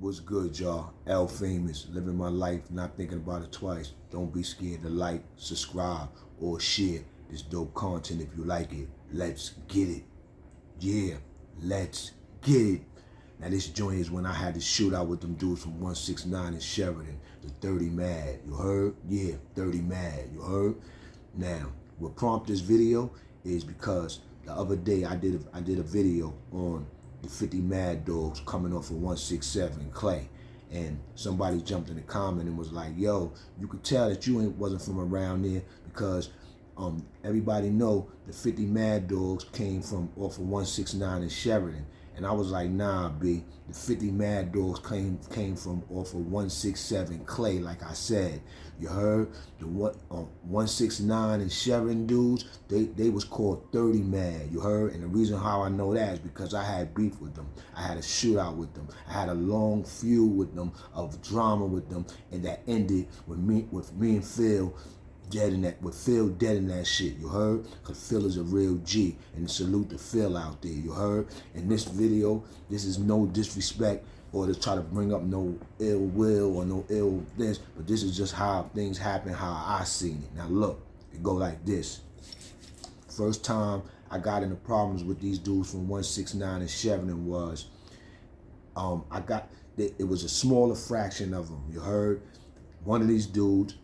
What's good, y'all? L Famous, living my life, not thinking about it twice. Don't be scared to like, subscribe, or share this dope content if you like it. Let's get it. Yeah, let's get it. Now this joint is when I had to shoot out with them dudes from 169 in Sheridan, the 30 Mad. You heard? Yeah, 30 Mad. You heard? Now, what prompted this video is because the other day I did a video on the 50 Mad Dogs coming off of 167 Clay. And somebody jumped in the comment and was like, yo, you could tell that you wasn't from around there because everybody know the 50 Mad Dogs came from off of 169 in Sheridan. And I was like, nah, B, the 50 Mad Dogs came from off of 167 Clay, like I said. You heard? The 169 and Sheridan dudes, they was called 30 Mad, you heard? And the reason how I know that is because I had beef with them. I had a shootout with them. I had a long feud with them, of drama with them, and that ended with me and Phil dead in that, with Phil dead in that shit, you heard? Cause Phil is a real G, and salute to Phil out there, you heard? In this video, this is no disrespect or to try to bring up no ill will or no ill this, but this is just how things happen, how I seen it. Now look, it go like this. First time I got into problems with these dudes from 169 and Sheridan was, it was a smaller fraction of them, you heard? One of these dudes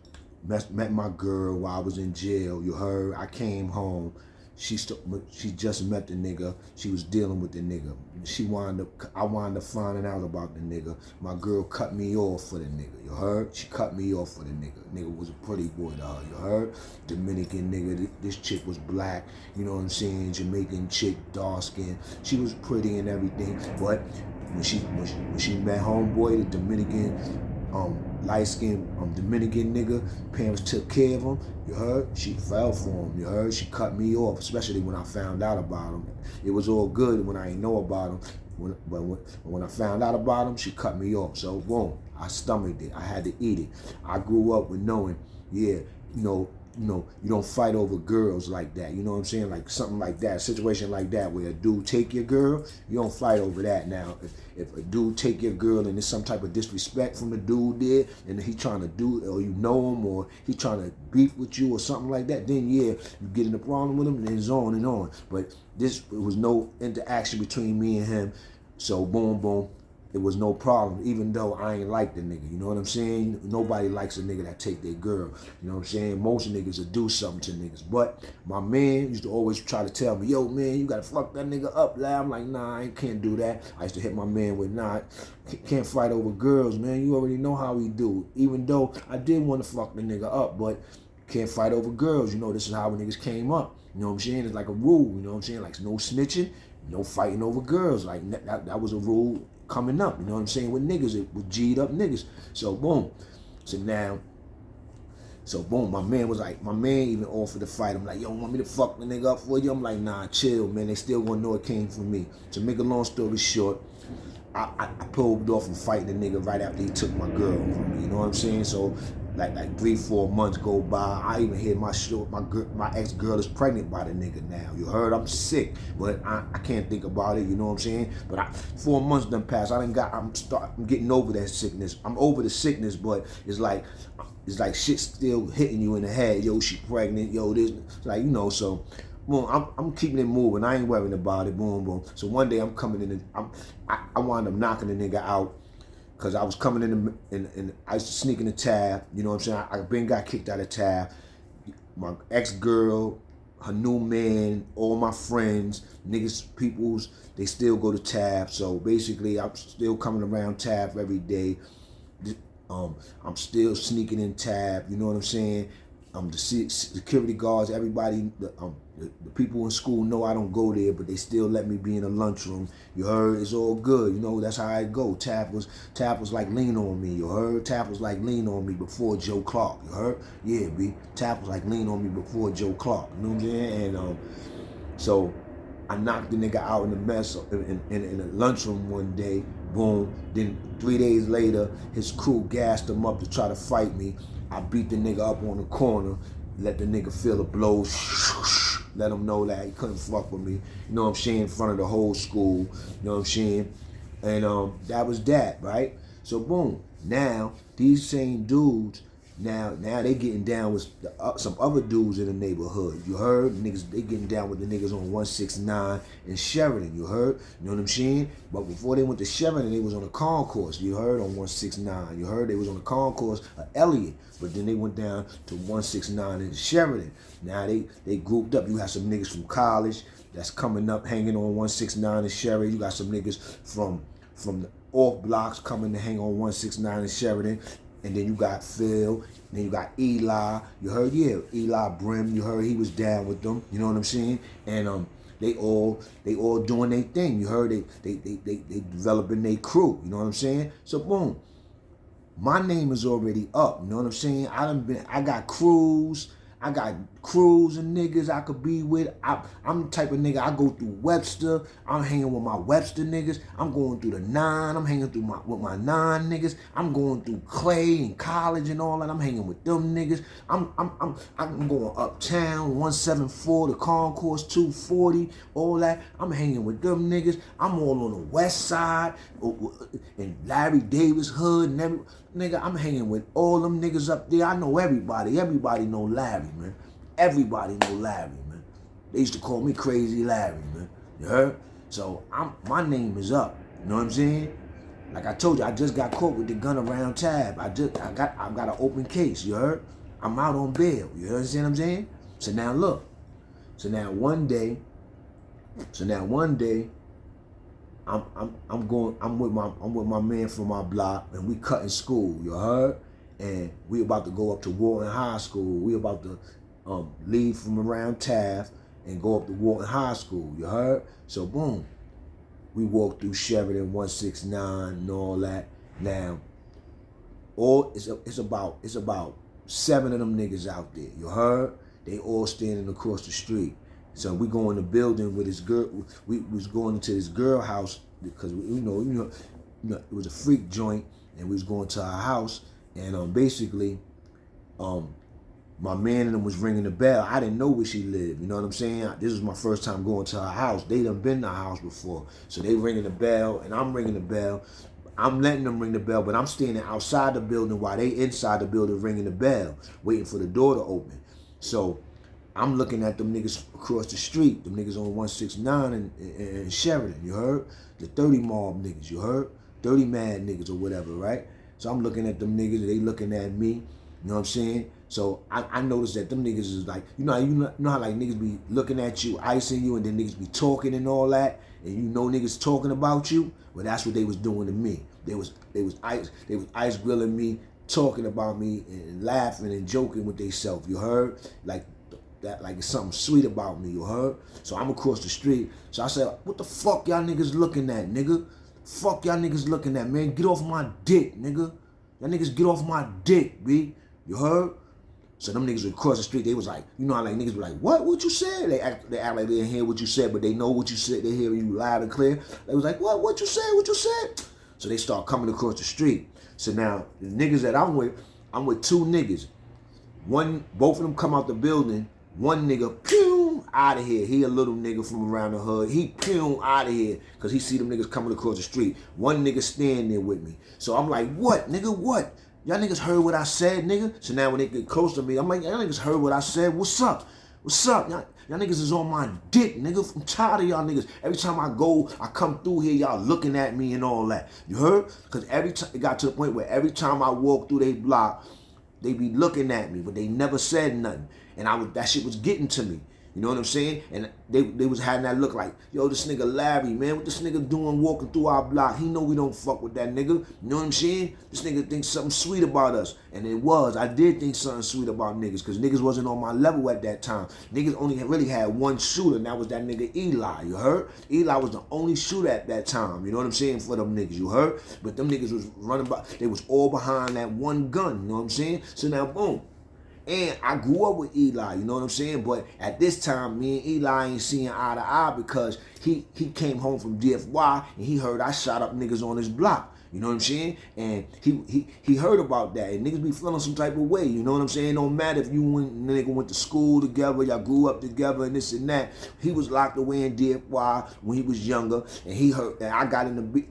met my girl while I was in jail, you heard? I came home. She just met the nigga. She was dealing with the nigga. I wound up finding out about the nigga. My girl cut me off for the nigga, you heard? She cut me off for the nigga. Nigga was a pretty boy to her, you heard? Dominican nigga, this chick was black, you know what I'm saying? Jamaican chick, dark skin. She was pretty and everything, but when she met homeboy, the Dominican, light-skinned Dominican nigga, parents took care of him, you heard? She fell for him, you heard? She cut me off, especially when I found out about him. It was all good when I didn't know about him, but when I found out about him, she cut me off. So boom, I stomached it. I had to eat it. I grew up with knowing, yeah, you don't fight over girls like that. You know what I'm saying? Like something like that, a situation like that where a dude take your girl, you don't fight over that. Now, if a dude take your girl and there's some type of disrespect from the dude there, and he trying to do, or you know him, or he trying to beef with you or something like that, then yeah, you get in a problem with him, and it's on and on. But it was no interaction between me and him, so boom, boom. It was no problem, even though I ain't like the nigga, you know what I'm saying? Nobody likes a nigga that take their girl, you know what I'm saying? Most niggas will do something to niggas, but my man used to always try to tell me, yo, man, you gotta fuck that nigga up, lad. I'm like, nah, I can't do that. I used to hit my man with, nah, can't fight over girls, man. You already know how we do. Even though I did want to fuck the nigga up, but can't fight over girls. You know, this is how niggas came up. You know what I'm saying? It's like a rule, you know what I'm saying? Like no snitching, no fighting over girls. Like that was a rule coming up, you know what I'm saying, with niggas, with G'd up niggas. So boom. So boom, my man even offered to fight. I'm like, yo, want me to fuck the nigga up for you? I'm like, nah, chill, man. They still gonna know it came from me. To make a long story short, I pulled off from fighting the nigga right after he took my girl from me, you know what I'm saying? So like 3-4 months go by, I even hear my ex-girl is pregnant by the nigga now. You heard? I'm sick, but I can't think about it, you know what I'm saying? But 4 months done passed. I'm getting over that sickness. I'm over the sickness, but it's like shit still hitting you in the head. Yo, she pregnant. Yo, this, like, you know, so boom, I'm keeping it moving. I ain't worrying about it. Boom, boom. So one day I'm coming in, I wound up knocking the nigga out because I was coming in and I used to sneak in the tab. You know what I'm saying? I got kicked out of tab. My ex-girl, her new man, all my friends, niggas, peoples, they still go to tab. So basically, I'm still coming around tab every day. I'm still sneaking in tab. You know what I'm saying? The security guards, everybody, the people in school know I don't go there, but they still let me be in the lunchroom. You heard? It's all good. You know, that's how I go. Tap was like lean on me. You heard? Tap was like lean on me before Joe Clark. You heard? Yeah, B. Tap was like lean on me before Joe Clark. You know what I'm saying? And so I knocked the nigga out in the mess in the lunchroom one day. Boom. Then 3 days later, his crew gassed him up to try to fight me. I beat the nigga up on the corner, let the nigga feel the blows, let him know that he couldn't fuck with me. You know what I'm saying? In front of the whole school. You know what I'm saying? And that was that, right? So boom, now these same dudes, now they getting down with some other dudes in the neighborhood. You heard? Niggas, they getting down with the niggas on 169 in Sheridan. You heard? You know what I'm saying? But before they went to Sheridan, they was on a concourse. You heard? On 169. You heard? They was on the concourse of Elliott. But then they went down to 169 in Sheridan. Now they grouped up. You have some niggas from college that's coming up, hanging on 169 in Sheridan. You got some niggas from the off blocks coming to hang on 169 in Sheridan. And then you got Phil, and then you got Eli. You heard, yeah, Eli Brim. You heard he was down with them. You know what I'm saying? And they all doing their thing. You heard they developing their crew. You know what I'm saying? So boom, my name is already up. You know what I'm saying? I got crews. I got crews and niggas I could be with. I'm the type of nigga, I go through Webster. I'm hanging with my Webster niggas. I'm going through the 9. I'm hanging with my 9 niggas. I'm going through Clay and college and all that. I'm hanging with them niggas. I'm going uptown, 174, the Concourse 240, all that. I'm hanging with them niggas. I'm all on the west side, in Larry Davis hood and every nigga. I'm hanging with all them niggas up there. I know everybody. Everybody know Larry, man. Everybody know Larry, man. They used to call me Crazy Larry, man. You heard? So my name is up. You know what I'm saying? Like I told you, I just got caught with the gun around Tab. I got an open case. You heard? I'm out on bail. You understand what I'm saying? So now look. So now one day, I'm with my man from my block, and we cutting school. You heard? And we about to go up to Walton High School. We about to leave from around Taft and go up to Walton High School. You heard? So boom, we walk through Sheridan 169 and all that. Now, it's about 7 of them niggas out there. You heard? They all standing across the street. So we go in the building with this girl. We was going into this girl house because you know it was a freak joint, and we was going to our house. And basically, my man and them was ringing the bell. I didn't know where she lived. You know what I'm saying? This was my first time going to her house. They done been to our house before, so they ringing the bell, and I'm ringing the bell. I'm letting them ring the bell, but I'm standing outside the building while they inside the building ringing the bell, waiting for the door to open. So I'm looking at them niggas across the street, them niggas on 169 in Sheridan, you heard? The 30 mob niggas, you heard? 30 mad niggas or whatever, right? So I'm looking at them niggas, they looking at me, you know what I'm saying? So I noticed that them niggas is like, you know how like niggas be looking at you, icing you, and then niggas be talking and all that, and you know niggas talking about you? Well, that's what they was doing to me. They was ice grilling me, talking about me, and laughing and joking with themselves, you heard? Like it's something sweet about me, you heard? So I'm across the street. So I said, what the fuck y'all niggas looking at, nigga? Fuck y'all niggas looking at, man. Get off my dick, nigga. Y'all niggas get off my dick, B. You heard? So them niggas across the street, they was like, you know how like niggas be like, what you said? They act like they didn't hear what you said, but they know what you said. They hear you loud and clear. They was like, what you said? So they start coming across the street. So now the niggas that I'm with 2 niggas. Both of them come out the building. One nigga, pew, out of here. He a little nigga from around the hood. He pew, out of here. Because he see them niggas coming across the street. One nigga standing there with me. So I'm like, what, nigga, what? Y'all niggas heard what I said, nigga? So now when they get close to me, I'm like, y'all niggas heard what I said. What's up? What's up? Y'all niggas is on my dick, nigga. I'm tired of y'all niggas. Every time I come through here, y'all looking at me and all that. You heard? Because every time, it got to the point where every time I walk through they block, they be looking at me, but they never said nothing. And that shit was getting to me. You know what I'm saying? And they was having that look like, yo, this nigga Larry, man, what this nigga doing walking through our block? He know we don't fuck with that nigga. You know what I'm saying? This nigga thinks something sweet about us. And it was. I did think something sweet about niggas, because niggas wasn't on my level at that time. Niggas only really had one shooter, and that was that nigga Eli, you heard? Eli was the only shooter at that time, you know what I'm saying, for them niggas, you heard? But them niggas was running by, they was all behind that one gun, you know what I'm saying? So now, boom. And I grew up with Eli, you know what I'm saying? But at this time, me and Eli ain't seeing eye to eye, because he came home from DFY and he heard I shot up niggas on his block. You know what I'm saying? And he heard about that, and niggas be feeling some type of way. You know what I'm saying? Don't matter if you nigga went to school together, y'all grew up together, and this and that. He was locked away in DFY when he was younger, and he heard. And I got in the beef.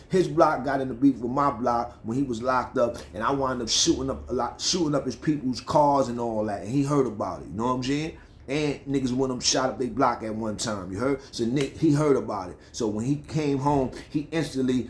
His block got in the beef with my block when he was locked up, and I wound up shooting up his people's cars and all that, and he heard about it. You know what I'm saying? And niggas went up shot up their block at one time, you heard? So he heard about it. So when he came home, he instantly,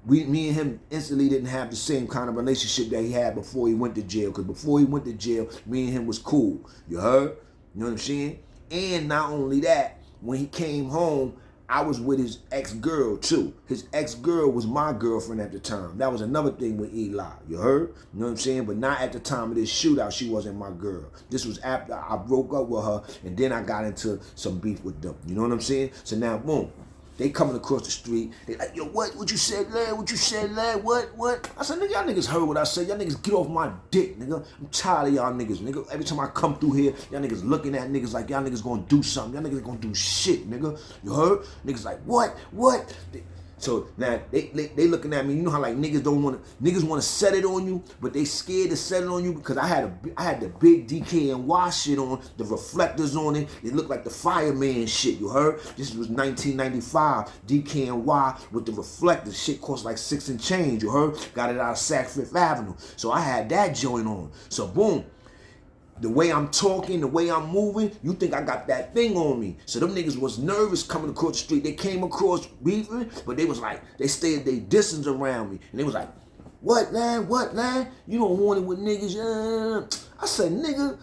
me and him instantly didn't have the same kind of relationship that he had before he went to jail. Because before he went to jail, me and him was cool, you heard? You know what I'm saying? And not only that, when he came home, I was with his ex-girl too. His ex-girl was my girlfriend at the time. That was another thing with Eli, you heard? You know what I'm saying? But not at the time of this shootout, she wasn't my girl. This was after I broke up with her, and then I got into some beef with them. You know what I'm saying? So now, boom. They coming across the street. They like, yo, what you said, lad? What you said, lad? What? I said, nigga, y'all niggas heard what I said. Y'all niggas get off my dick, nigga. I'm tired of y'all niggas, nigga. Every time I come through here, y'all niggas looking at niggas like y'all niggas gonna do something. Y'all niggas gonna do shit, nigga. You heard? Niggas like, what? So now they looking at me. You know how like niggas want to set it on you, but they scared to set it on you because I had the big DKNY shit on, the reflectors on it. It looked like the fireman shit. You heard? This was 1995 DKNY with the reflectors. Shit cost like 6 and change. You heard? Got it out of Sac Fifth Avenue. So I had that joint on. So boom. The way I'm talking, the way I'm moving, you think I got that thing on me. So them niggas was nervous coming across the street. They came across beefing, but they was like, they stayed their distance around me. And they was like, what, man? You don't want it with niggas. I said, nigga,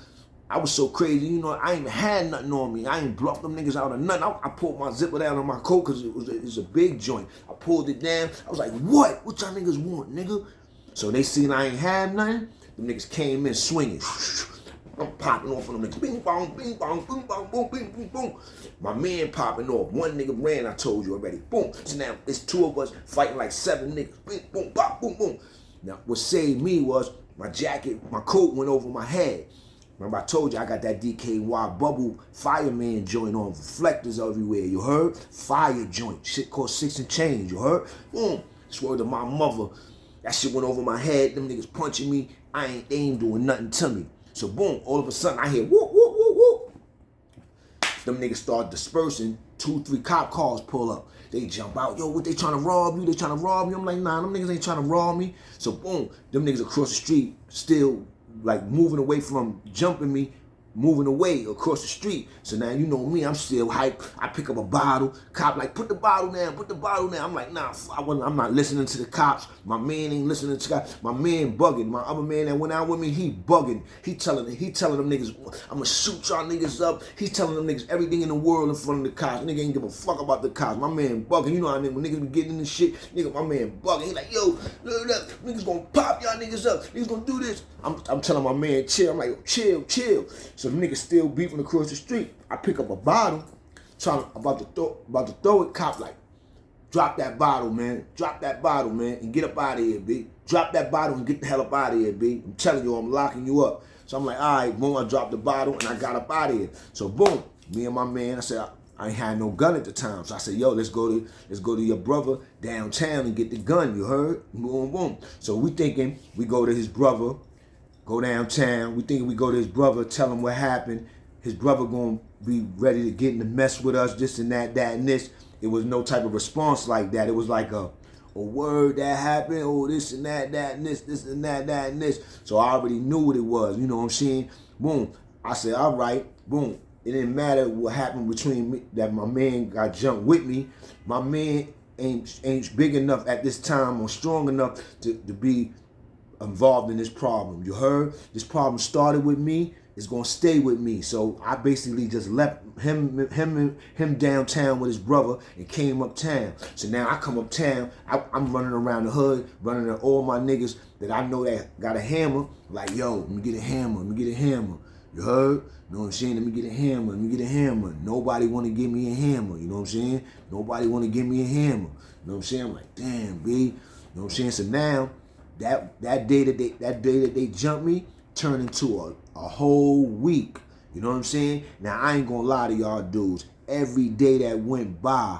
I was so crazy. You know, I ain't even had nothing on me. I ain't bluffed them niggas out of nothing. I pulled my zipper down on my coat because it was a big joint. I pulled it down. I was like, what? What y'all niggas want, nigga? So they seen I ain't had nothing. Them niggas came in swinging. I'm popping off on them niggas. Bing, bong, bing, bong, boom, bong, boom, bing, boom, boom. My man popping off. One nigga ran, I told you already. Boom. So now it's 2 of us fighting like 7 niggas. Bing, boom, bop, boom, boom. Now what saved me was my jacket, my coat went over my head. Remember I told you I got that DKY bubble fireman joint on. Reflectors everywhere, you heard? Fire joint. Shit cost 6 and change, you heard? Boom. Swear to my mother. That shit went over my head. Them niggas punching me. They ain't doing nothing to me. So boom, all of a sudden I hear whoop, whoop, whoop, whoop. Them niggas start dispersing. 2, 3 cop cars pull up. They jump out. Yo, what, they trying to rob you? They trying to rob you? I'm like, nah, them niggas ain't trying to rob me. So boom, them niggas across the street still like moving away from jumping me, moving away across the street. So now you know me, I'm still hype. I pick up a bottle. Cop like, put the bottle down, put the bottle down. I'm like, nah, I'm not listening to the cops. My man ain't listening to the cops. My man bugging. My other man that went out with me, he bugging. He telling them niggas, I'm gonna shoot y'all niggas up. He telling them niggas everything in the world in front of the cops. Nigga ain't give a fuck about the cops. My man bugging. You know how I mean, when niggas be getting in this shit, nigga, my man bugging. He like, yo, look, niggas gonna pop y'all niggas up. Niggas gonna do this. I'm telling my man, chill. I'm like, chill. So the niggas still beefing across the street. I pick up a bottle, about to throw it. Cop like, drop that bottle, man. And get up out of here, B. Drop that bottle and get the hell up out of here, B. I'm telling you, I'm locking you up. So I'm like, all right, boom. I dropped the bottle and I got up out of here. So boom, me and my man, I said, I ain't had no gun at the time. So I said, yo, let's go to your brother downtown and get the gun. You heard? Boom, boom. So we thinking we go to his brother. Go downtown. We think we go to his brother, tell him what happened. His brother gonna be ready to get in the mess with us, this and that, and this. It was no type of response like that. It was like a word that happened, oh, this and that, and this and that, and this. So I already knew what it was, you know what I'm saying? Boom. I said, all right, boom. It didn't matter what happened between me, that my man got jumped with me. My man ain't big enough at this time or strong enough to be involved in this problem. You heard? This problem started with me. It's gonna stay with me. So I basically just left him downtown with his brother and came uptown. So now I come uptown. I'm running around the hood, running at all my niggas that I know that got a hammer. Like, yo, let me get a hammer. You heard? You know what I'm saying? Let me get a hammer. Nobody want to give me a hammer. You know what I'm saying? Nobody want to give me a hammer. You know what I'm saying? I'm like, damn, B. You know what I'm saying? So now that day that they jumped me turned into a whole week. You know what I'm saying? Now I ain't gonna lie to y'all dudes. Every day that went by,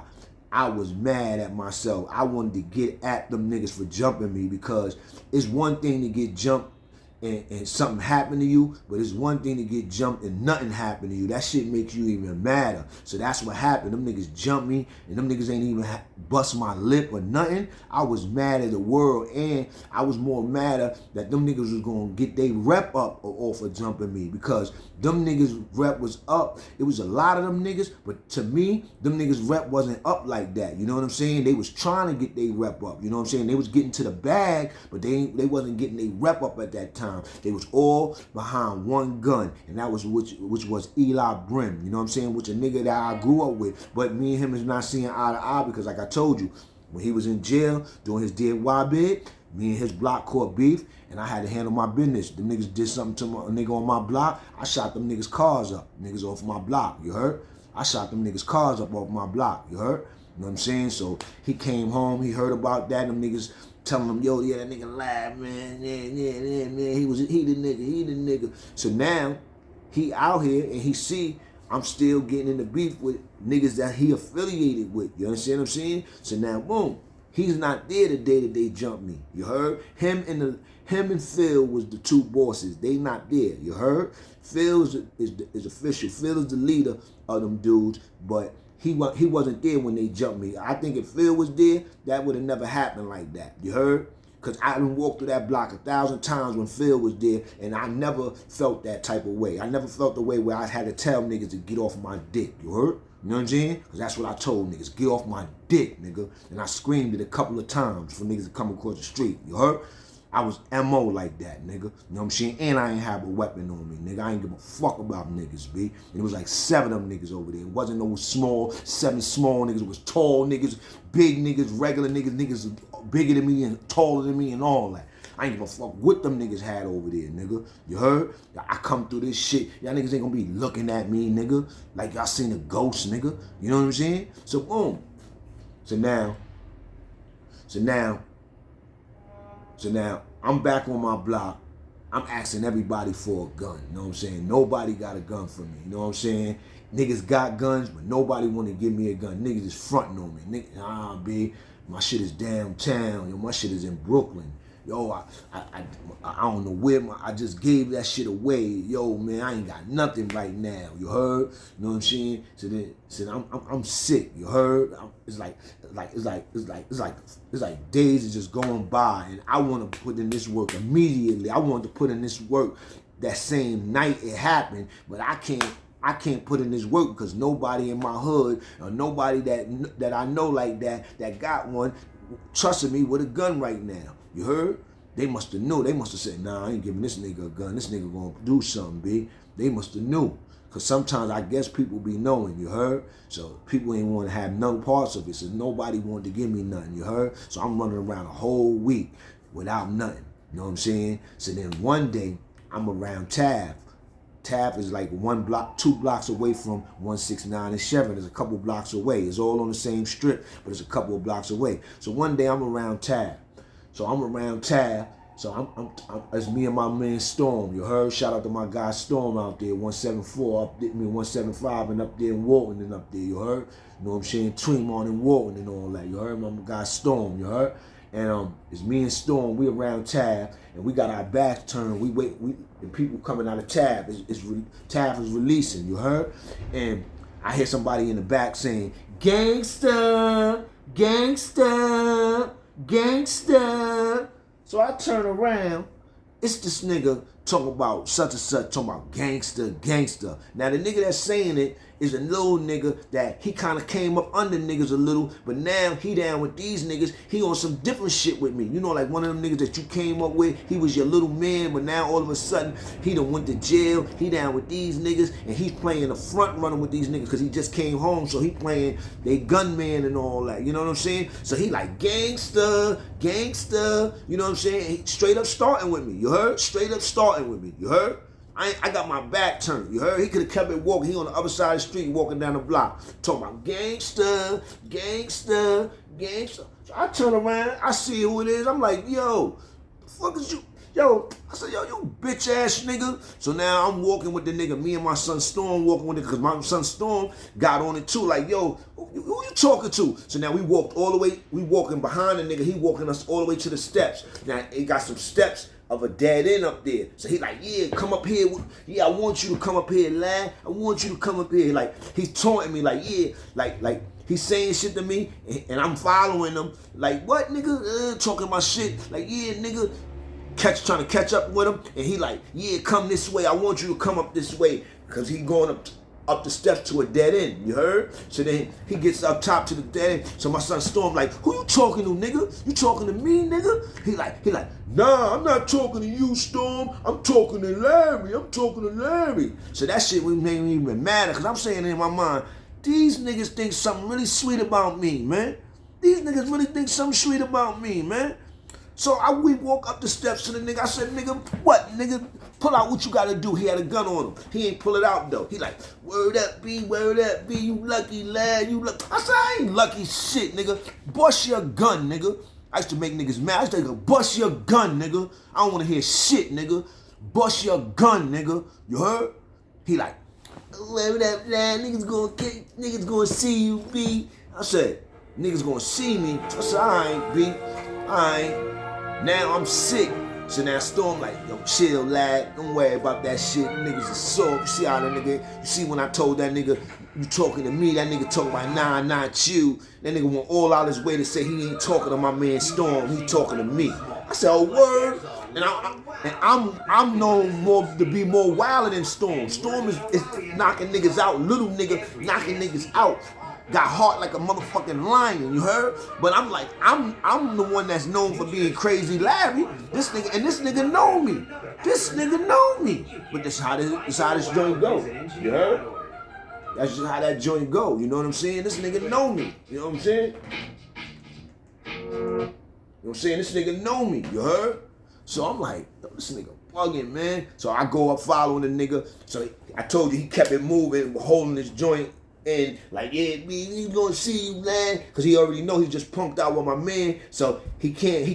I was mad at myself. I wanted to get at them niggas for jumping me, because it's one thing to get jumped and something happened to you, but it's one thing to get jumped and nothing happened to you. That shit makes you even madder. So that's what happened. Them niggas jumped me, and them niggas ain't even bust my lip or nothing. I was mad at the world, and I was more madder that them niggas was gonna get they rep up off of jumping me, because them niggas rep was up. It was a lot of them niggas, but to me, them niggas rep wasn't up like that. You know what I'm saying? They was trying to get they rep up. You know what I'm saying? They was getting to the bag, but they wasn't getting they rep up at that time. They was all behind one gun, and that was which was Eli Brim. You know what I'm saying? Which a nigga that I grew up with. But me and him is not seeing eye to eye, because like I told you, when he was in jail doing his DIY bid, me and his block caught beef, and I had to handle my business. The niggas did something to a nigga on my block. I shot them niggas' cars up. Niggas off my block, you heard? I shot them niggas' cars up off my block, you heard? You know what I'm saying? So he came home, he heard about that, them niggas telling him, yo, yeah, that nigga lied, man, yeah, man, he the nigga. So now, he out here, and he see I'm still getting in the beef with niggas that he affiliated with. You understand what I'm saying? So now, boom, he's not there the day that they jumped me. You heard? Him and Phil was the two bosses. They not there. You heard? Phil is official. Phil is the leader of them dudes, but he wasn't there when they jumped me. I think if Phil was there, that would have never happened like that. You heard? Because I done walked through that block 1,000 times when Phil was there, and I never felt that type of way. I never felt the way where I had to tell niggas to get off my dick. You heard? You know what I'm saying? Because that's what I told niggas. Get off my dick, nigga. And I screamed it a couple of times for niggas to come across the street. You heard? I was M.O. like that, nigga. You know what I'm saying? And I ain't have a weapon on me, nigga. I ain't give a fuck about niggas, B. And it was like 7 of them niggas over there. It wasn't no 7 small niggas. It was tall niggas, big niggas, regular niggas bigger than me and taller than me and all that. I ain't give a fuck what them niggas had over there, nigga. You heard? I come through this shit. Y'all niggas ain't gonna be looking at me, nigga, like y'all seen a ghost, nigga. You know what I'm saying? So boom. So now, I'm back on my block. I'm asking everybody for a gun. You know what I'm saying? Nobody got a gun for me. You know what I'm saying? Niggas got guns, but nobody want to give me a gun. Niggas is fronting on me. Niggas, B, my shit is downtown. Yo, my shit is in Brooklyn. Yo, I don't know where I just gave that shit away. Yo, man, I ain't got nothing right now. You heard? You know what I'm saying? So then I'm sick. You heard? It's like days is just going by, and I want to put in this work immediately. I want to put in this work that same night it happened, but I can't put in this work because nobody in my hood or nobody that I know like that got one trusted me with a gun right now. You heard? They must have knew. They must have said, nah, I ain't giving this nigga a gun. This nigga gonna do something, B. They must have knew. Because sometimes I guess people be knowing, you heard? So people ain't want to have no parts of it. So nobody wanted to give me nothing, you heard? So I'm running around a whole week without nothing. You know what I'm saying? So then one day, I'm around Taft. Taft is like 2 blocks away from 169 and Chevron. It's a couple blocks away. It's all on the same strip, but it's a couple of blocks away. So one day I'm around Taft. So it's me and my man Storm. You heard? Shout out to my guy Storm out there, 174 up there, 175 and up there in Walton and up there. You heard? You know what I'm saying? Tremont and Walton and all that. You heard? My guy Storm. You heard? And it's me and Storm. We around Taft, and we got our backs turned. We wait. The people coming out of Taft. Taft is releasing. You heard? And I hear somebody in the back saying, "Gangsta, gangsta, gangsta." So I turn around. It's this nigga talking about such and such, talking about gangster, gangster. Now the nigga that's saying it is a little nigga that he kind of came up under niggas a little, but now he down with these niggas. He on some different shit with me. You know, like one of them niggas that you came up with, he was your little man, but now all of a sudden, he done went to jail. He down with these niggas, and he's playing the front runner with these niggas because he just came home, so he playing they gunman and all that. You know what I'm saying? So he like gangster, gangster. You know what I'm saying? He straight up starting with me. You heard? Straight up starting with me. You heard? I got my back turned. You heard? He could have kept it walking. He on the other side of the street walking down the block. Talking about gangster, gangster, gangster. So I turn around. I see who it is. I'm like, yo, the fuck is you? yo, I said, yo, you bitch ass nigga. So now I'm walking with the nigga, me and my son Storm walking with it, because my son Storm got on it too. Like, yo, who you talking to? So now we walked all the way, we walking behind the nigga, he walking us all the way to the steps. Now it got some steps of a dead end up there. So he like, yeah, come up here. Yeah, I want you to come up here, lad. I want you to come up here. Like, he's taunting me, like, yeah, like he's saying shit to me, and I'm following him. Like, what, nigga? Talking my shit. Like, yeah, nigga. Trying to catch up with him, and he like, yeah, come this way. I want you to come up this way, because he going up the steps to a dead end. You heard? So then he gets up top to the dead end. So my son Storm like, who you talking to, nigga? You talking to me, nigga? He like, nah, I'm not talking to you, Storm. I'm talking to Larry. I'm talking to Larry. So that shit made me even madder, because I'm saying in my mind, these niggas think something really sweet about me, man. These niggas really think something sweet about me, man. So we walk up the steps to the nigga. I said, nigga, what, nigga? Pull out what you gotta do. He had a gun on him. He ain't pull it out, though. He like, word up, B, you lucky lad, you lucky. I said, I ain't lucky shit, nigga. Bust your gun, nigga. I used to make niggas mad. I used to go, bust your gun, nigga. I don't wanna hear shit, nigga. Bust your gun, nigga. You heard? He like, word up, lad, niggas gonna see you, B. I said, niggas gonna see me. I said, all right, B, all right. Now I'm sick. So now Storm like, yo, chill, lad. Don't worry about that shit. Niggas are soft. You see how that nigga, you see when I told that nigga, you talking to me, that nigga talking about, nah, not you. That nigga went all out his way to say he ain't talking to my man Storm. He talking to me. I said, oh, word. And I'm known more to be more wilder than Storm. Storm is knocking niggas out. Little nigga knocking niggas out. Got heart like a motherfucking lion, you heard? But I'm like, I'm the one that's known for being crazy Larry. This nigga know me. This nigga know me. But that's how this joint go. You heard? That's just how that joint go. You know what I'm saying? This nigga know me. You know what I'm saying? You know what I'm saying? This nigga know me. You heard? So I'm like, this nigga bugging, man. So I go up following the nigga. So I told you he kept it moving, holding his joint. And like, yeah, we gonna see you, man, because he already know he just punked out with my man, so he can't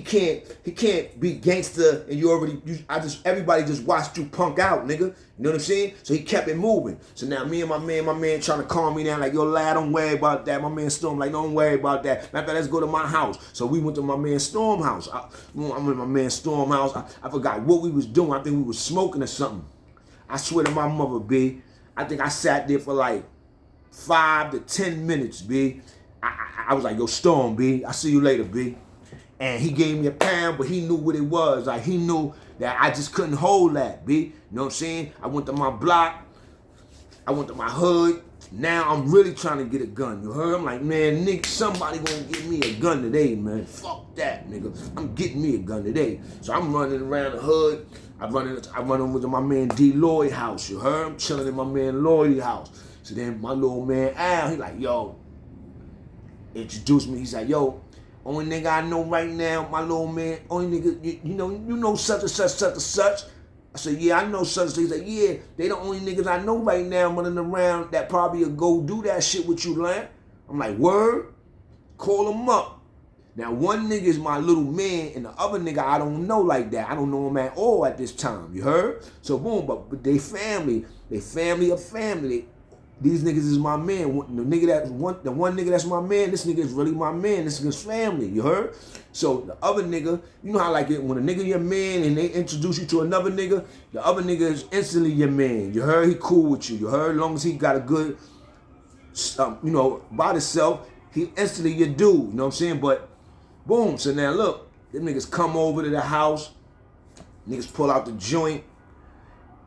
be gangster. And everybody just watched you punk out, nigga. You know what I'm saying? So he kept it moving. So now me and my man trying to calm me down, like, yo, lad, don't worry about that. My man Storm, like, don't worry about that. Matter of fact, let's go to my house. So we went to my man Storm house. I'm in my man Storm house. I forgot what we was doing. I think we was smoking or something. I swear to my mother, B. I think I sat there for like 5 to 10 minutes, B. I was like, yo, Storm, B. I see you later, B. And he gave me a pound, but he knew what it was. Like, he knew that I just couldn't hold that, B. You know what I'm saying? I went to my block. I went to my hood. Now I'm really trying to get a gun. You heard? I'm like, man, nigga, somebody gonna get me a gun today, man. Fuck that, nigga. I'm getting me a gun today. So I'm running around the hood. I run over to my man D. Lloyd house. You heard? I'm chilling in my man Lloyd house. So then my little man Al, he like, yo, introduced me. He's like, yo, only nigga I know right now, my little man, only nigga, you know such and such, such and such. I said, yeah, I know such and such. He's like, yeah, they the only niggas I know right now running around that probably will go do that shit with you, Lamb. I'm like, word? Call them up. Now, one nigga is my little man, and the other nigga I don't know like that. I don't know him at all at this time, you heard? So boom, but they family of family. These niggas is my man. The one nigga that's my man, this nigga is really my man. This nigga's family, you heard? So the other nigga, you know how like it when a nigga your man and they introduce you to another nigga, the other nigga is instantly your man. You heard? He cool with you. You heard? As long as he got a good, about himself, he instantly your dude. You know what I'm saying? But boom. So now look, them niggas come over to the house. Niggas pull out the joint,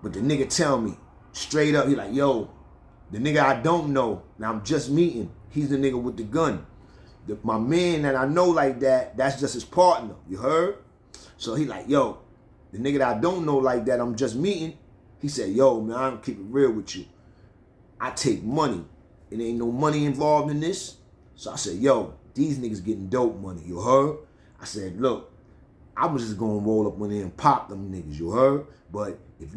but the nigga tell me straight up, he like, yo. The nigga I don't know, now I'm just meeting, he's the nigga with the gun. My man that I know like that, that's just his partner, you heard? So he like, yo, the nigga that I don't know like that, I'm just meeting, he said, yo, man, I'm keep it real with you. I take money. It ain't no money involved in this. So I said, yo, these niggas getting dope money, you heard? I said, look, I was just gonna roll up one there and pop them niggas, you heard? But if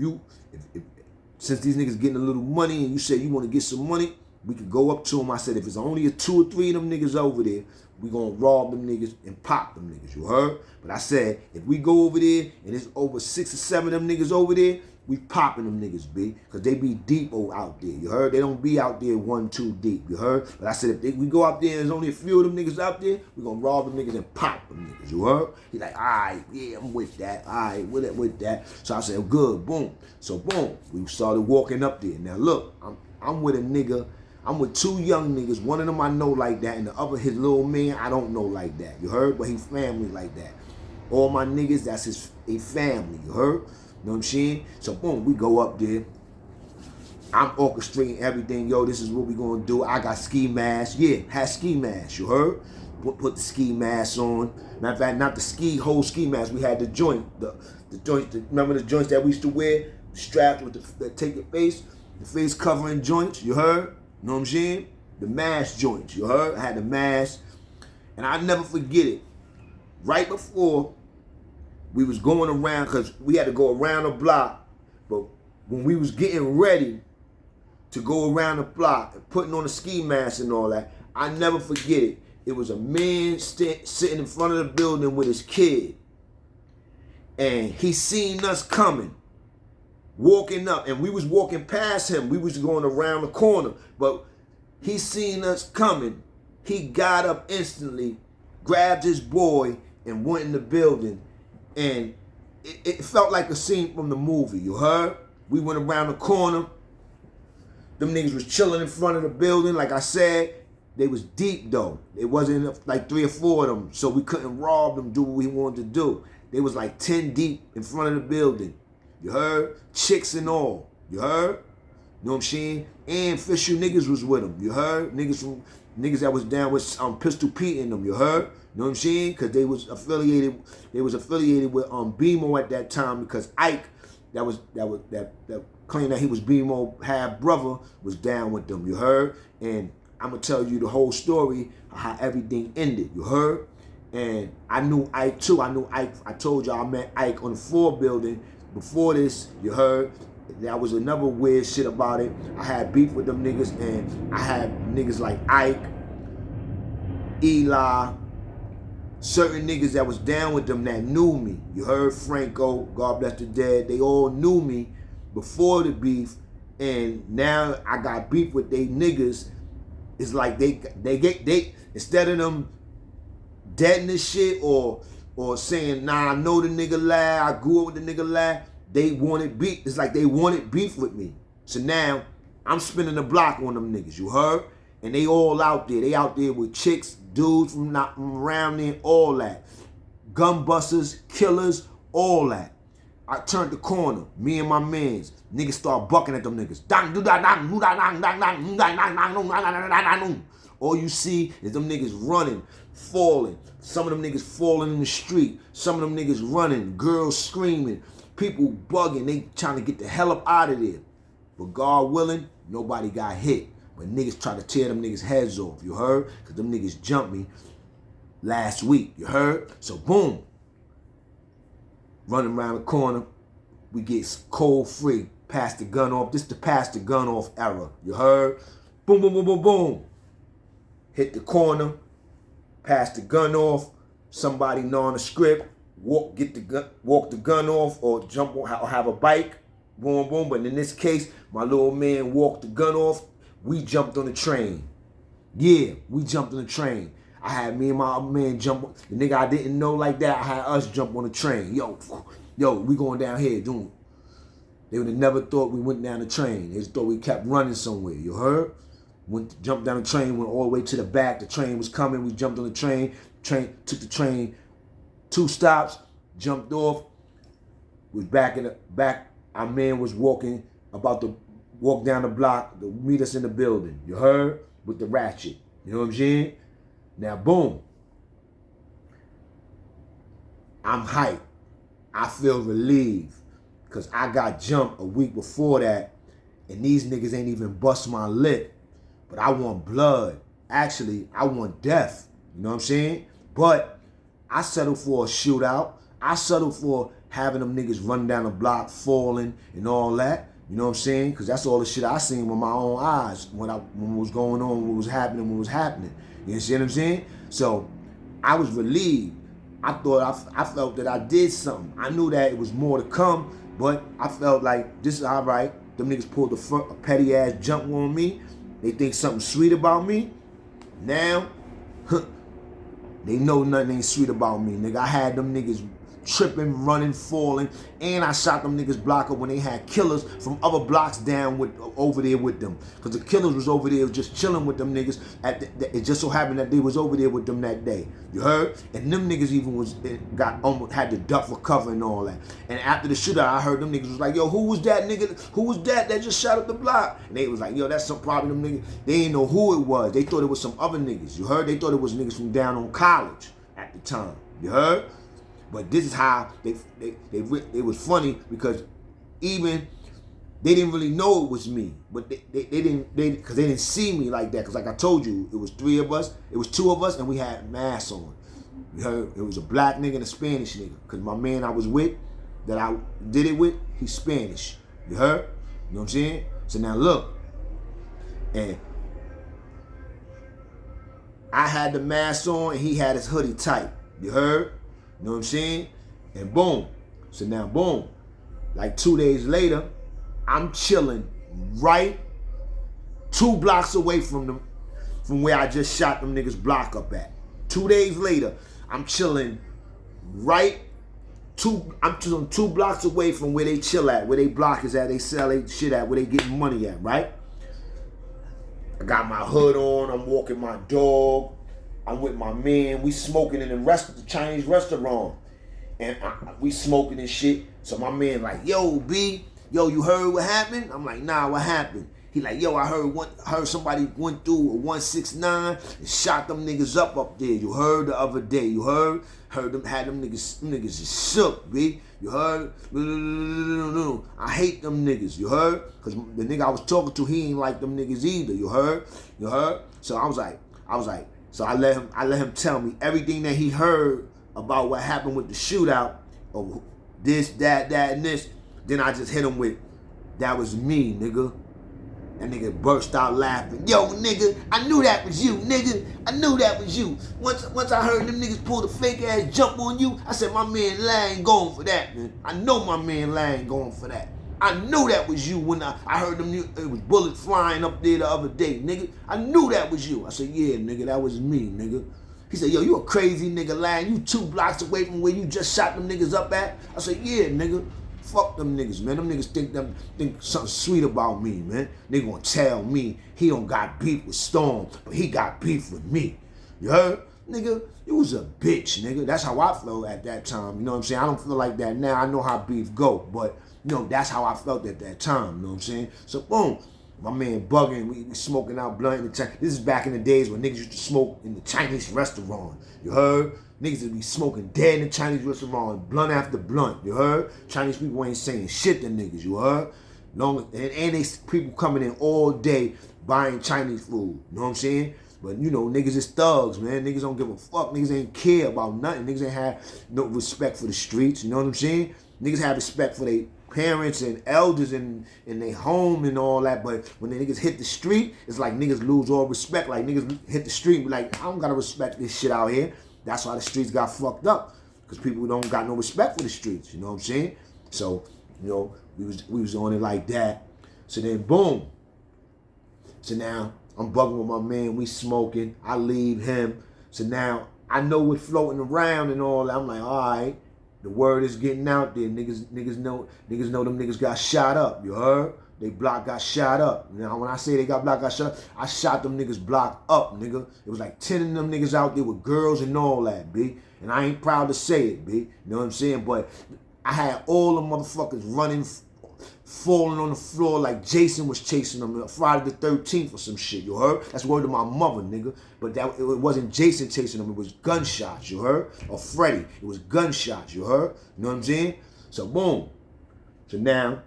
since these niggas getting a little money and you say you want to get some money, we could go up to them. I said, if it's only 2 or 3 of them niggas over there, we gonna rob them niggas and pop them niggas, you heard? But I said, if we go over there and there's over 6 or 7 of them niggas over there, we popping them niggas, B, because they be deep out there, you heard? They don't be out there 1, 2 deep, you heard? But I said, if we go out there and there's only a few of them niggas out there, we gonna rob them niggas and pop them niggas, you heard? He like, all right, yeah, I'm with that, all right, with that. So I said, good, boom. So boom, we started walking up there. Now look, I'm with a nigga, I'm with 2 young niggas. One of them I know like that, and the other, his little man, I don't know like that, you heard? But he family like that. All my niggas, that's a family, you heard? You know what I'm saying? So boom, we go up there. I'm orchestrating everything. Yo, this is what we gonna do. I got ski masks. Yeah, had ski masks, you heard? Put the ski masks on. Matter of fact, not the whole ski mask. We had the joint, the joint. Remember the joints that we used to wear? Strapped with that take your face, the face covering joints, you heard? You know what I'm saying? The mask joints, you heard? I had the mask. And I'll never forget it. Right before we was going around, because we had to go around the block, but when we was getting ready to go around the block and putting on the ski mask and all that, I never forget it. It was a man sitting in front of the building with his kid. And he seen us coming, walking up, and we was walking past him. We was going around the corner, but he seen us coming. He got up instantly, grabbed his boy, and went in the building. And it felt like a scene from the movie, you heard? We went around the corner. Them niggas was chilling in front of the building. Like I said, they was deep though. It wasn't like 3 or 4 of them, so we couldn't rob them, do what we wanted to do. They was like 10 deep in front of the building. You heard? Chicks and all. You heard? You know what I'm saying? And official niggas was with them. You heard? Niggas that was down with Pistol Pete in them. You heard? You know what I'm saying? Because they was affiliated with BMO at that time, because Ike, that claimed that he was BMO half brother, was down with them. You heard? And I'm gonna tell you the whole story of how everything ended. You heard? And I knew Ike too. I knew Ike. I told y'all I met Ike on the 4 building before this. You heard? That was another weird shit about it. I had beef with them niggas, and I had niggas like Ike, Eli, certain niggas that was down with them that knew me. You heard? Franco, God bless the dead. They all knew me before the beef, and now I got beef with they niggas. It's like they instead of them deading this shit or saying, nah, I know the nigga lie, I grew up with the nigga lie, they wanted beef. It's like they wanted beef with me. So now I'm spinning the block on them niggas, you heard? And they all out there. They out there with chicks, dudes from around there, all that. Gun busters, killers, all that. I turned the corner, me and my mans. Niggas start bucking at them niggas. All you see is them niggas running, falling. Some of them niggas falling in the street. Some of them niggas running, girls screaming, people bugging. They trying to get the hell up out of there. But God willing, nobody got hit. But niggas try to tear them niggas' heads off, you heard? Because them niggas jumped me last week, you heard? So boom, running around the corner, we get cold free, pass the gun off. This the pass the gun off era, you heard? Boom, boom, boom, boom, boom. Hit the corner, pass the gun off, somebody nondescript, walk the gun off, or jump on, or have a bike, boom, boom. But in this case, my little man walked the gun off. We jumped on the train. Yeah, we jumped on the train. I had me and my man jump. The nigga I didn't know like that, I had us jump on the train. Yo, we going down here, dude. They would have never thought we went down the train. They just thought we kept running somewhere. You heard? Jumped down the train, went all the way to the back. The train was coming. We jumped on the train. Took the train 2 stops, jumped off. Was back in the back. Our man was about to walk down the block to meet us in the building. You heard? With the ratchet. You know what I'm saying? Now, boom. I'm hyped. I feel relieved because I got jumped a week before that, and these niggas ain't even bust my lip. But I want blood. Actually, I want death. You know what I'm saying? But I settled for a shootout. I settled for having them niggas run down the block, falling, and all that. You know what I'm saying? Because that's all the shit I seen with my own eyes when it was going on, what was happening. You see what I'm saying? So I was relieved. I felt that I did something. I knew that it was more to come, but I felt like this is all right. Them niggas pulled a petty ass jump on me. They think something sweet about me. Now, they know nothing ain't sweet about me, nigga. I had them niggas tripping, running, falling, and I shot them niggas block up when they had killers from other blocks down over there with them. Cause the killers was over there just chilling with them niggas. It just so happened that they was over there with them that day. You heard? And them niggas even had to duck for cover and all that. And after the shootout, I heard them niggas was like, yo, who was that nigga? Who was that just shot up the block? And they was like, yo, that's some probably them niggas. They didn't know who it was. They thought it was some other niggas. You heard? They thought it was niggas from down on College at the time. You heard? But this is how it was funny because even they didn't really know it was me, but they because they didn't see me like that. Because like I told you, it was 3 of us, it was 2 of us, and we had masks on. You heard? It was a black nigga and a Spanish nigga. Because my man I was with, that I did it with, he's Spanish. You heard? You know what I'm saying? So now look, and I had the mask on and he had his hoodie tight. You heard? You know what I'm saying? And boom. So now boom. Like 2 days later, I'm chilling right 2 blocks away from where I just shot them niggas block up at. 2 days later, I'm chilling right I'm chilling 2 blocks away from where they chill at, where they block is at, they sell their shit at, where they getting money at, right? I got my hood on, I'm walking my dog. I'm with my man. We smoking in the Chinese restaurant, and we smoking and shit. So my man like, yo, B, yo, you heard what happened? I'm like, nah, what happened? He like, yo, I heard somebody went through a 169 and shot them niggas up there. You heard the other day? You heard? Heard them had them niggas is shook, B. You heard? No. I hate them niggas. You heard? Cause the nigga I was talking to, he ain't like them niggas either. You heard? You heard? So I was like. So I let him tell me everything that he heard about what happened with the shootout of this, that, and this. Then I just hit him with, that was me, nigga. That nigga burst out laughing. Yo, nigga, I knew that was you, nigga. I knew that was you. Once I heard them niggas pull the fake ass jump on you, I said, my man Lai ain't going for that, man. I know my man Lai ain't going for that. I knew that was you when I heard them, it was bullets flying up there the other day, nigga. I knew that was you. I said, yeah, nigga, that was me, nigga. He said, yo, you a crazy nigga, lying. You 2 blocks away from where you just shot them niggas up at? I said, yeah, nigga. Fuck them niggas, man. Them niggas think something sweet about me, man. They gonna tell me he don't got beef with Storm, but he got beef with me. You heard? Nigga, you was a bitch, nigga. That's how I felt at that time. You know what I'm saying? I don't feel like that now. I know how beef go, but you know, that's how I felt at that time. You know what I'm saying? So boom, my man bugging, we smoking out blunt in the Chinese. This is back in the days when niggas used to smoke in the Chinese restaurant. You heard? Niggas would be smoking dead in the Chinese restaurant, blunt after blunt. You heard? Chinese people ain't saying shit to niggas. You heard? And they people coming in all day buying Chinese food. You know what I'm saying? But you know, niggas is thugs, man. Niggas don't give a fuck. Niggas ain't care about nothing. Niggas ain't have no respect for the streets. You know what I'm saying? Niggas have respect for their parents and elders in their home and all that. But when the niggas hit the street, it's like niggas lose all respect. Like niggas hit the street and be like, I don't gotta respect this shit out here. That's why the streets got fucked up. Because people don't got no respect for the streets. You know what I'm saying? So, you know, we was on it like that. So then boom. So now I'm bugging with my man, we smoking, I leave him. So now I know what's floating around and all that. I'm like, all right, the word is getting out there. Niggas know them niggas got shot up. You heard? They block got shot up. Now when I say they got block got shot up, I shot them niggas block up, nigga. It was like 10 of them niggas out there with girls and all that, B. And I ain't proud to say it, B. You know what I'm saying? But I had all the motherfuckers running, falling on the floor like Jason was chasing them Friday the 13th or some shit, you heard? That's word to my mother, nigga. But it wasn't Jason chasing them, it was gunshots, you heard? Or Freddy, it was gunshots, you heard? You know what I'm saying? So boom. So now,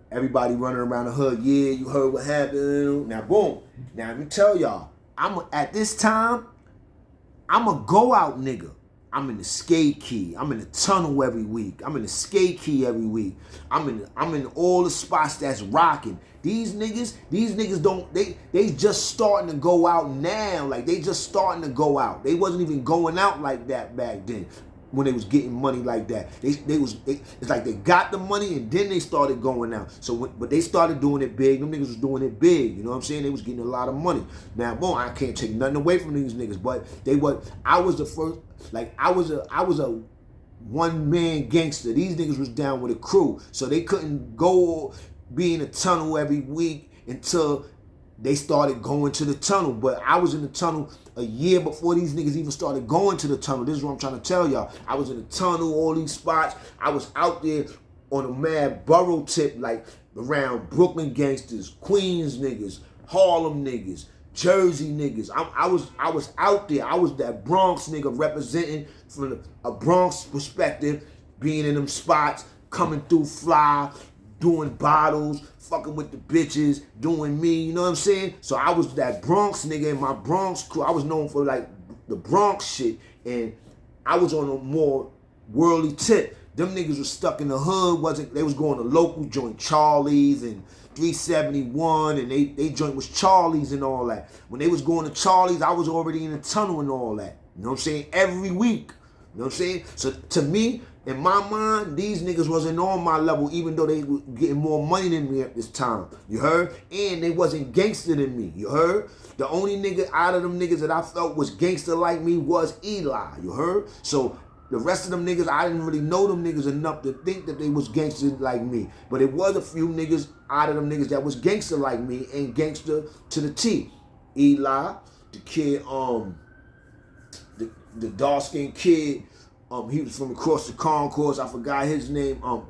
everybody running around the hood, yeah, you heard what happened. Now boom. Now let me tell y'all, at this time, I'm a go out nigga. I'm in the skate key. I'm in the tunnel every week. I'm in the skate key every week. I'm in all the spots that's rocking. These niggas don't, they just starting to go out now. Like they just starting to go out. They wasn't even going out like that back then when they was getting money like that. It's like they got the money and then they started going out. So but they started doing it big. Them niggas was doing it big. You know what I'm saying? They was getting a lot of money. Now, boom, I can't take nothing away from these niggas, but I was the first, like I was a one man gangster. These niggas was down with a crew. So they couldn't go be in a tunnel every week until they started going to the tunnel. But I was in the tunnel a year before these niggas even started going to the tunnel. This is what I'm trying to tell y'all. I was in the tunnel, all these spots. I was out there on a mad borough tip, like around Brooklyn gangsters, Queens niggas, Harlem niggas, Jersey niggas. I was out there. I was that Bronx nigga representing from a Bronx perspective, being in them spots, coming through fly, doing bottles, fucking with the bitches, doing me, you know what I'm saying? So I was that Bronx nigga in my Bronx crew. I was known for like the Bronx shit, and I was on a more worldly tip. Them niggas was stuck in the hood, they was going to local joint, Charlie's and 371, and they joint was Charlie's and all that. When they was going to Charlie's, I was already in the tunnel and all that. You know what I'm saying? Every week. You know what I'm saying? So to me, in my mind, these niggas wasn't on my level, even though they were getting more money than me at this time. You heard? And they wasn't gangster than me. You heard? The only nigga out of them niggas that I felt was gangster like me was Eli. You heard? So the rest of them niggas, I didn't really know them niggas enough to think that they was gangster like me. But it was a few niggas out of them niggas that was gangster like me and gangster to the T. Eli, the kid, the dark-skinned kid, he was from across the concourse. I forgot his name. I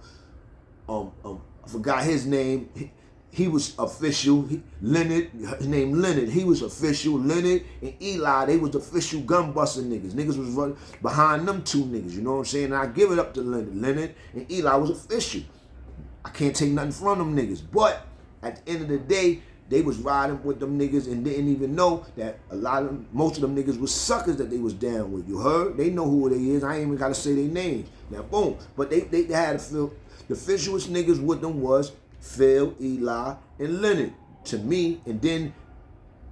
forgot his name. He was official. Leonard, his name Leonard. He was official. Leonard and Eli, they was official gun busting niggas. Niggas was running behind them two niggas. You know what I'm saying? And I give it up to Leonard. Leonard and Eli was official. I can't take nothing from them niggas. But at the end of the day, they was riding with them niggas and didn't even know that most of them niggas was suckers that they was down with. You heard? They know who they is. I ain't even got to say their names. Now, boom. But they had to feel, the officialest niggas with them was Phil, Eli, and Leonard. To me, and then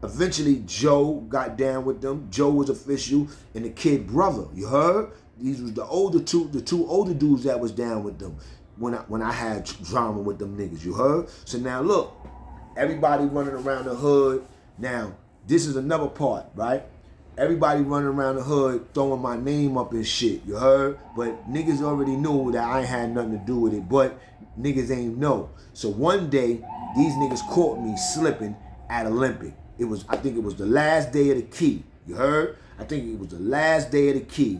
eventually Joe got down with them. Joe was official, and the kid brother. You heard? These was the two older dudes that was down with them when I had drama with them niggas. You heard? So now look. Everybody running around the hood. Now, this is another part, right? Everybody running around the hood throwing my name up and shit, you heard? But niggas already knew that I ain't had nothing to do with it, but niggas ain't know. So one day, these niggas caught me slipping at Olympic. I think it was the last day of the key, you heard? I think it was the last day of the key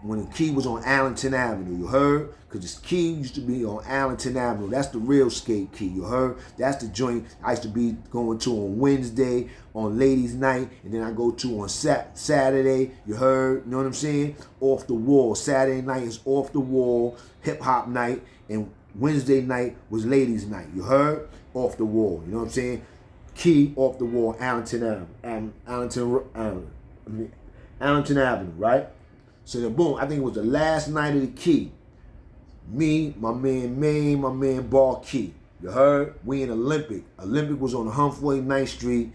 when the key was on Allington Avenue, you heard? Because this key used to be on Allington Avenue. That's the real skate key, you heard? That's the joint I used to be going to on Wednesday, on ladies' night, and then I go to on Saturday, you heard? You know what I'm saying? Off the wall. Saturday night is off the wall, hip-hop night, and Wednesday night was ladies' night, you heard? Off the wall, you know what I'm saying? Key off the wall, Allington Avenue, right? So then boom, I think it was the last night of the key. Me, my man Maine, my man Bar Key. You heard? We in Olympic. Olympic was on 149th Street,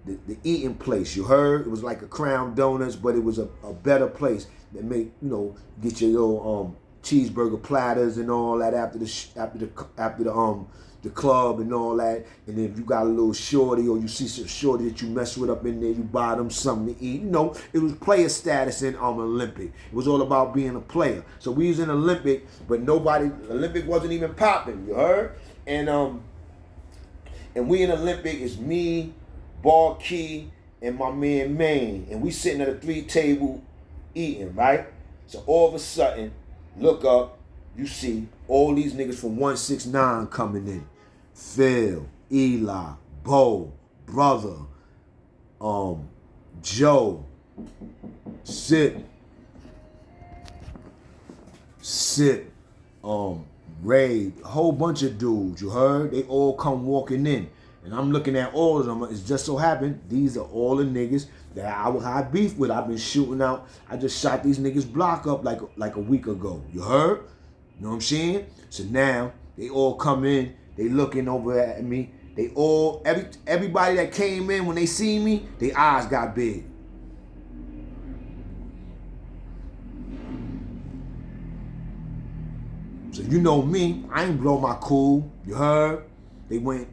the eating place. You heard? It was like a Crown Donuts, but it was a better place that make, get your little cheeseburger platters and all that after the club and all that. And then if you got a little shorty or you see some shorty that you mess with up in there, you buy them something to eat. It was player status in Olympic. It was all about being a player. So we was in Olympic, but Olympic wasn't even popping, you heard? And we in Olympic, it's me, Bar Key, and my man Maine. And we sitting at a 3-table eating, right? So all of a sudden, look up, you see all these niggas from 169 coming in. Phil, Eli, Bo, Brother, Joe, Sip, Ray, a whole bunch of dudes, you heard? They all come walking in. And I'm looking at all of them. It's just so happened, these are all the niggas that I had beef with. I've been shooting out. I just shot these niggas block up like a week ago. You heard? You know what I'm saying? So now, they all come in. They looking over at me. They all, everybody that came in, when they see me, their eyes got big. So you know me, I ain't blow my cool. You heard? They went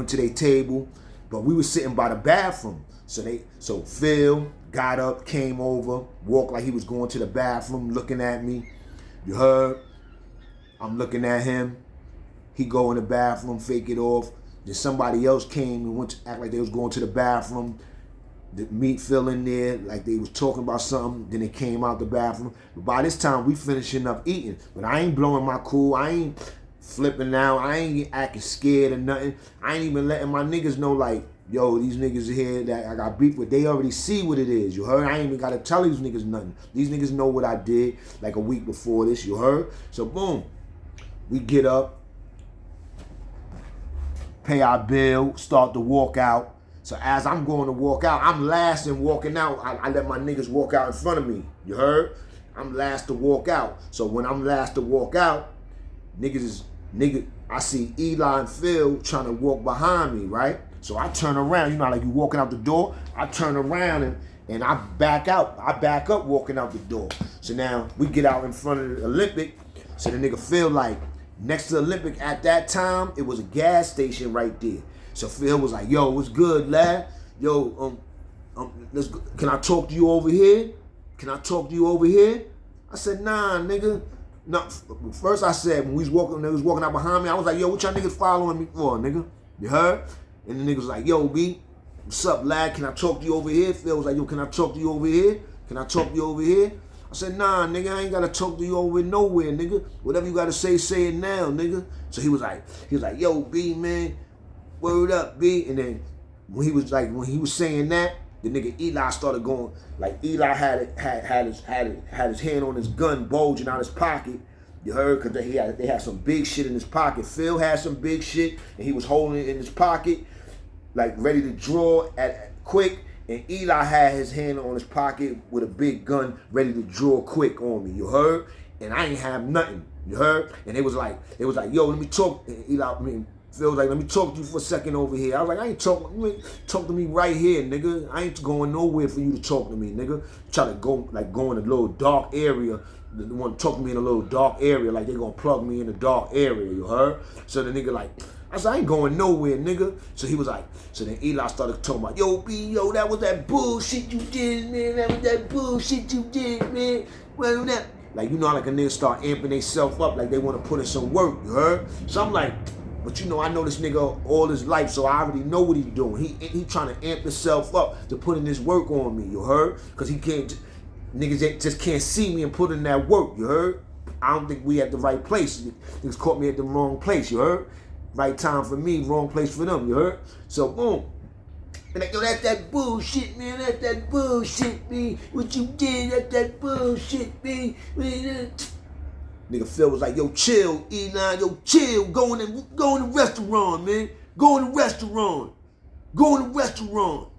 to their table, but we was sitting by the bathroom. So Phil got up, came over, walked like he was going to the bathroom, looking at me. You heard? I'm looking at him. He go in the bathroom, fake it off. Then somebody else came and went to act like they was going to the bathroom. The meat Phil in there, like they was talking about something. Then they came out the bathroom. But by this time, we finishing up eating. But I ain't blowing my cool. I ain't flipping out. I ain't acting scared or nothing. I ain't even letting my niggas know, like, yo, these niggas here that I got beef with, they already see what it is. You heard? I ain't even got to tell these niggas nothing. These niggas know what I did like a week before this. You heard? So, boom. We get up, pay our bill, start to walk out. So as I'm going to walk out, I'm last in walking out. I let my niggas walk out in front of me. You heard? I'm last to walk out. So when I'm last to walk out, I see Eli and Phil trying to walk behind me, right? So I turn around. You know, like you walking out the door. I turn around and I back out. I back up walking out the door. So now we get out in front of the Olympic. So the nigga Phil, like, next to the Olympic at that time, it was a gas station right there. So Phil was like, yo, what's good, lad? Yo, let's go. Can I talk to you over here? Can I talk to you over here? I said, nah, nigga. No, first I said, when they was walking out behind me, I was like, yo, what y'all niggas following me for, nigga? You heard? And the nigga was like, yo, B, what's up, lad? Can I talk to you over here? Phil was like, yo, can I talk to you over here? Can I talk to you over here? I said, nah, nigga, I ain't gotta talk to you over nowhere, nigga. Whatever you gotta say it now, nigga. So he was like, yo, B, man, word up, B. And then when he was saying that, the nigga Eli started going, like Eli had his hand on his gun bulging out his pocket. You heard? Cause they had some big shit in his pocket. Phil had some big shit, and he was holding it in his pocket, like ready to draw at quick. And Eli had his hand on his pocket with a big gun ready to draw quick on me. You heard? And I ain't have nothing. You heard? And it was like, yo, let me talk. And Phil was like, let me talk to you for a second over here. I was like, you ain't talk to me right here, nigga. I ain't going nowhere for you to talk to me, nigga. Try to go in a little dark area. They want to talk to me in a little dark area, like they gonna plug me in a dark area, you heard? So the nigga like, I said, I ain't going nowhere, nigga. So he was like, so then Eli started talking about, yo, B, yo, that was that bullshit you did, man. That was that bullshit you did, man. Well, that, like, you know, like a nigga start amping themselves up, like they want to put in some work, you heard? So I'm like, but you know, I know this nigga all his life, so I already know what he's doing. He trying to amp himself up to put in this work on me, you heard? Because he can't, niggas just can't see me and put in that work, you heard? I don't think we at the right place. Niggas caught me at the wrong place, you heard? Right time for me, wrong place for them, you heard? So, boom. And like, yo, that's that bullshit, man. That's that bullshit, man. What you did, that's that bullshit, man. Nigga Phil was like, yo, chill, Eli, yo, chill. Go in the restaurant, man. Go in the restaurant. Go in the restaurant.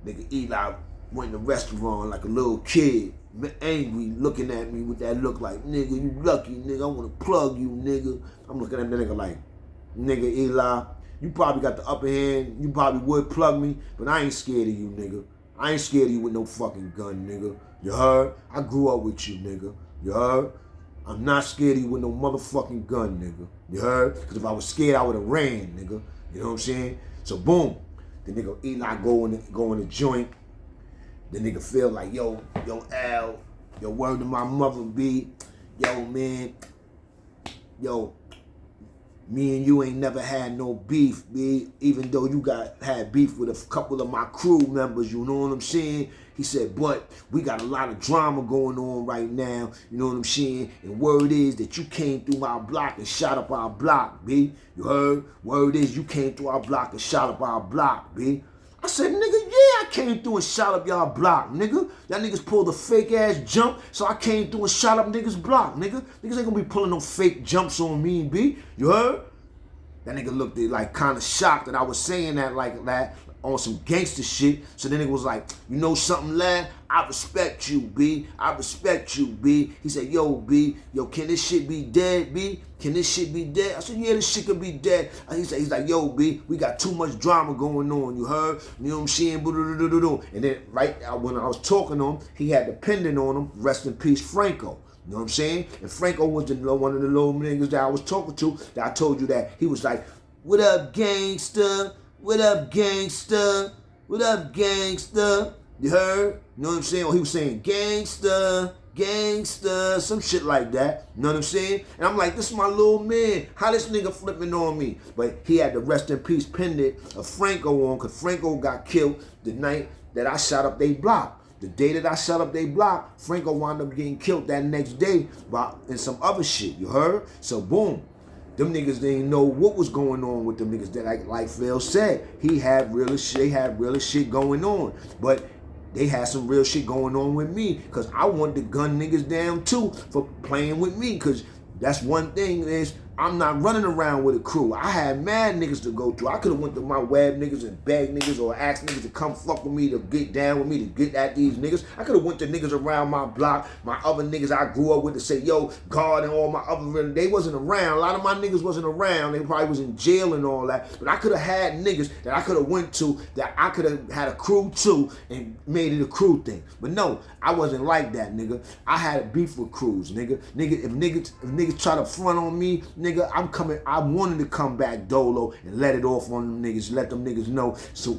Nigga Eli went in the restaurant like a little kid, angry, looking at me with that look like, nigga, you lucky, nigga. I want to plug you, nigga. I'm looking at the nigga like, nigga Eli, you probably got the upper hand. You probably would plug me, but I ain't scared of you, nigga. I ain't scared of you with no fucking gun, nigga. You heard? I grew up with you, nigga. You heard? I'm not scared of you with no motherfucking gun, nigga. You heard? Because if I was scared, I would have ran, nigga. You know what I'm saying? So, boom. The nigga Eli go in the joint. The nigga feel like, yo, Al, yo, word to my mother, B. Yo, man. Yo, me and you ain't never had no beef, B. Even though you had beef with a couple of my crew members, you know what I'm saying? He said, but we got a lot of drama going on right now, you know what I'm saying? And word is that you came through our block and shot up our block, B. You heard? Word is you came through our block and shot up our block, B. I said, nigga, yeah, I came through and shot up y'all block, nigga. Y'all niggas pulled a fake ass jump, so I came through and shot up niggas block, nigga. Niggas ain't gonna be pulling no fake jumps on me, B. You heard? That nigga looked like kind of shocked that I was saying that like that on some gangster shit. So then it was like, you know something, lad? I respect you, B. I respect you, B. He said, yo, B, yo, can this shit be dead, B? Can this shit be dead? I said, yeah, this shit could be dead. And he's like, yo, B, we got too much drama going on, you heard? You know what I'm saying? And then right when I was talking to him, he had the pendant on him, rest in peace, Franco. You know what I'm saying? And Franco was one of the little niggas that I was talking to, that I told you that he was like, what up, gangster? What up, gangster? What up, gangster? You heard? You know what I'm saying? Or he was saying, gangster, gangster, some shit like that. You know what I'm saying? And I'm like, this is my little man. How this nigga flipping on me? But he had the rest in peace pendant of Franco on, because Franco got killed the night that I shot up they block. The day that I shut up they block, Franco wound up getting killed that next day and some other shit, you heard? So boom, them niggas didn't know what was going on with them niggas. That like Phil said, they had real shit going on. But they had some real shit going on with me, because I wanted to gun niggas down too for playing with me, because that's one thing is, I'm not running around with a crew. I had mad niggas to go to. I could have went to my web niggas and begged niggas or asked niggas to come fuck with me, to get down with me, to get at these niggas. I could have went to niggas around my block, my other niggas I grew up with, to say, yo, God, and all my other, they wasn't around. A lot of my niggas wasn't around. They probably was in jail and all that. But I could have had niggas that I could have went to, that I could have had a crew too and made it a crew thing. But no, I wasn't like that, nigga. I had a beef with crews, nigga. If niggas try to front on me, nigga, I wanted to come back dolo and let it off on them niggas, let them niggas know. So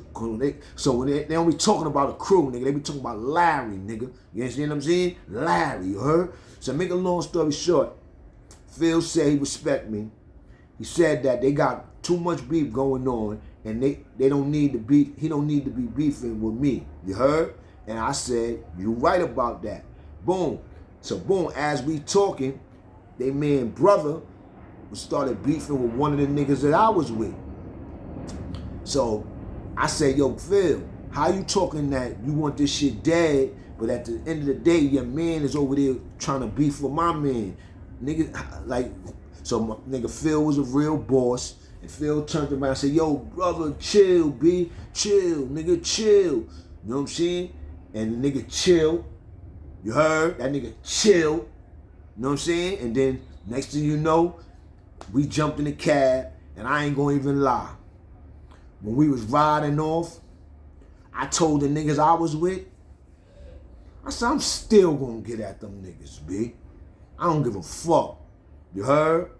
when they don't be talking about a crew, nigga, they be talking about Larry, nigga. You understand what I'm saying? Larry, you heard? So make a long story short, Phil said he respect me. He said that they got too much beef going on, and they don't need to be, he don't need to be beefing with me. You heard? And I said, you right about that. Boom. So boom, as we talking, they man brother started beefing with one of the niggas that I was with. So I said, yo, Phil, how you talking that you want this shit dead, but at the end of the day, your man is over there trying to beef with my man? Nigga, like, so my nigga Phil was a real boss, and Phil turned around and said, yo, brother, chill, B, chill, nigga, chill. You know what I'm saying? And the nigga chill. You heard? That nigga chill. You know what I'm saying? And then next thing you know, we jumped in the cab, and I ain't gonna even lie. When we was riding off, I told the niggas I was with, I said, I'm still gonna get at them niggas, B. I don't give a fuck. You heard?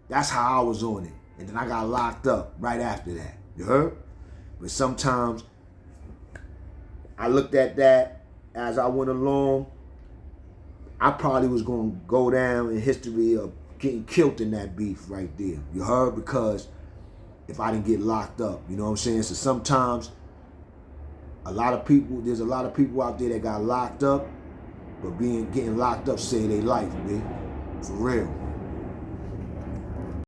That's how I was on it. And then I got locked up right after that. You heard? But sometimes I looked at that as I went along. I probably was gonna go down in history of getting killed in that beef right there. You heard? Because if I didn't get locked up, you know what I'm saying? So sometimes there's a lot of people out there that got locked up, but getting locked up saved their life, man. For real.